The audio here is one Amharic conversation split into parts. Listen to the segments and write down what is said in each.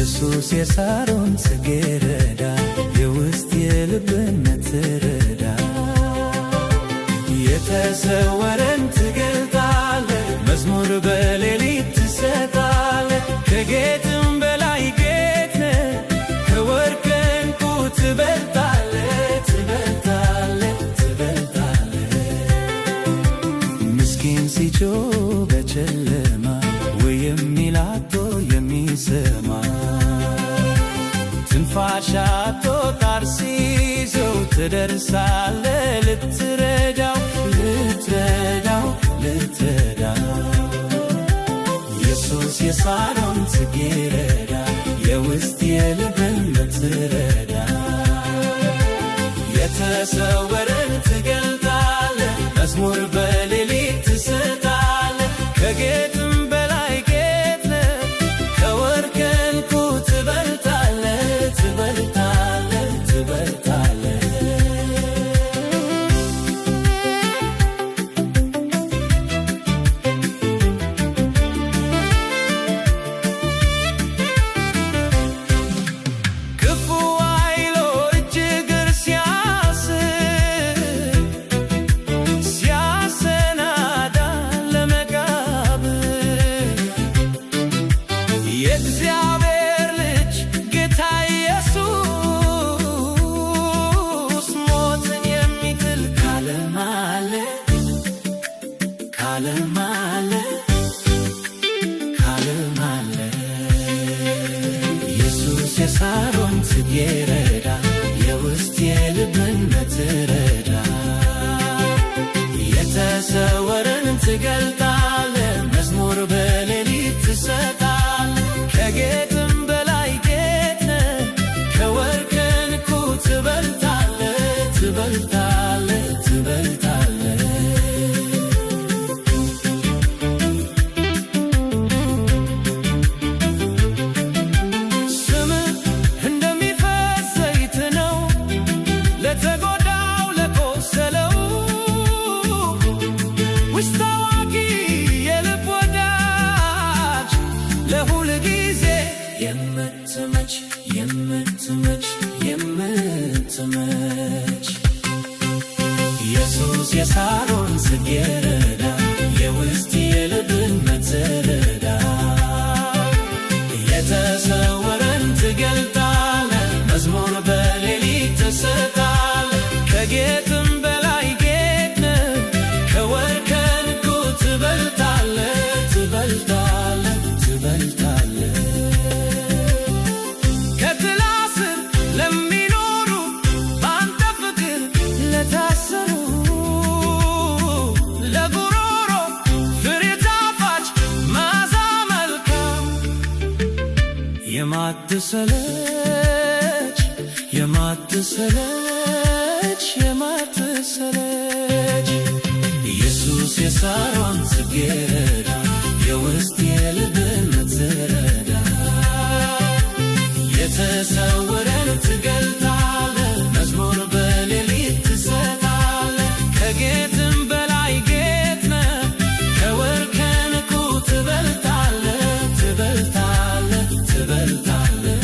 ኢየሱስ የሳሮን ጽጌረዳ የውስጥ የልብን ትረዳ የተሰወረን ትገልጣለህ መዝሙር በሌሊት ትሰጣለህ ከጌጥም በላይ ጌጥ ነህ ከወርቅ ዕንቁ ትበልጣለህ ትበልጣለህ ትበልጣለህ ምስኪን ሲጮህ በጨለማ ወይ የሚል አጥቶ የሚሰማ ትንፋሽ አጥቶ ጣር ሲይዘው ትደርሳለህ ልትረዳው ልትረዳው ልትረዳው ኢየሱስ የሳሮን ጽጌረዳ የውስጥ የልብን ትረዳ የተሰወረን ትገልጣለህ መዝሙር በሌሊት ትሰጣለህ ከጌጥም በላይ ጌጥ ነህ ከወርቅ ዕንቁ ትበልጣለህ ትበልጣለህ ትበልጣለህ ክፉ ኃይሎ እጅግር ሲያስር ሲያሰናዳ ለመቃብር የእግዚአብሔር ልጅ ጌታ ኢየሱስ ሞትን የሚጥል ካለም አለ ካለም አለ ካለም አለ ኢየሱስ የሳሮን ጽጌረዳ የውስጥ የልብን ትረዳ የተሰወረን ትገልጣለህ መዝሙር በሌሊት ትሰጣለህ ከጌጥም በላይ ጌጥ ነህ ከወርቅ ዕንቁ ትበልጣለህ ትበልጣለህ ትበልጣለህ ስምህ እንደሚፈስ ዘይት ነው ለተጎዳው ለቆሰለው ውስጥ አዋቂ የልብ ወዳጅ ለሁል ጊዜ የምትመች የምትመች የምትመች ኢየሱስ የሳሮን ጽጌረዳ የውስጥ የልብን ትረዳ የተሰወረን ትገልጣለህ መዝሙር በሌሊት ትሰጣለህ ከጌጥም በላይ ጌጥ ነህ ከወርቅ ዕንቁ ትበልጣለህ ትበልጣለህ ትበልጣለህ ከጥላ ስር ለሚኖሩ በአንተ ፍቅር ለታሰሩ ለጉሮሮ ፍሬ ጣፋጭ መዓዛ መልካም የማትሰለች የማትሰለች የማትሰለች ኢየሱስ የሳሮን ጽጌረዳ የውስጥ የልብን ትረዳ የተሰወረን ትገልጣለህ መዝሙር በሌሊት ትሰጣለህ ከጌጥም በላይ ጌጥ ነህ ከወርቅ ዕንቁ ትበልጣለህ ትበልጣለህ ትበልጣለህ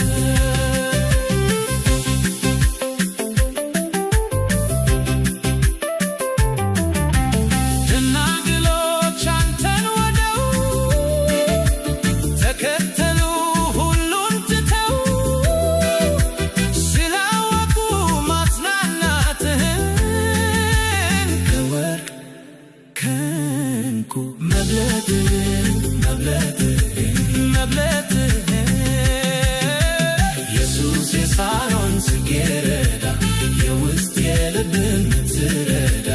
ደናግሎች አንተን ወደው ተከተሉ ሁሉን ትተው ስላወቁ ማጽናናትህን ከወርቅ ከዕንቁ መብለጥህን መብለጥህን መብለጥህን ኢየሱስ የሳሮን ጽጌረዳ የውስጥ የልብን ትረዳ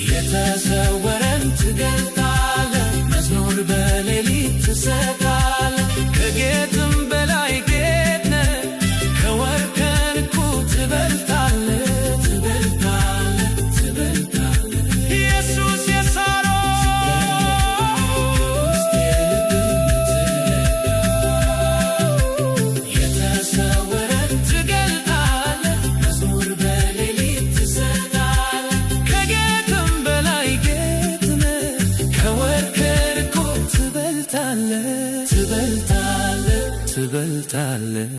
የተሰወረን ትገልጣለህ መዝሙር በሌሊት ትሰጣለህ ከጌጥም በላይ ጌጥ ነህ ከወርቅ ዕንቁ ትበልጣለህ ትበልጣለህ ትበልጣለህ ኢየሱስ የሳሮን ውስጥ የልብን ትረዳ የተሰወረን ትገልጣለህ መዝሙር በሌሊት ትሰጣለህ ከጌጥም በላይ ጌጥ ነህ ከወርቅ ዕንቁ ትበልጣለህ ትበልጣለህ ትበልጣለህ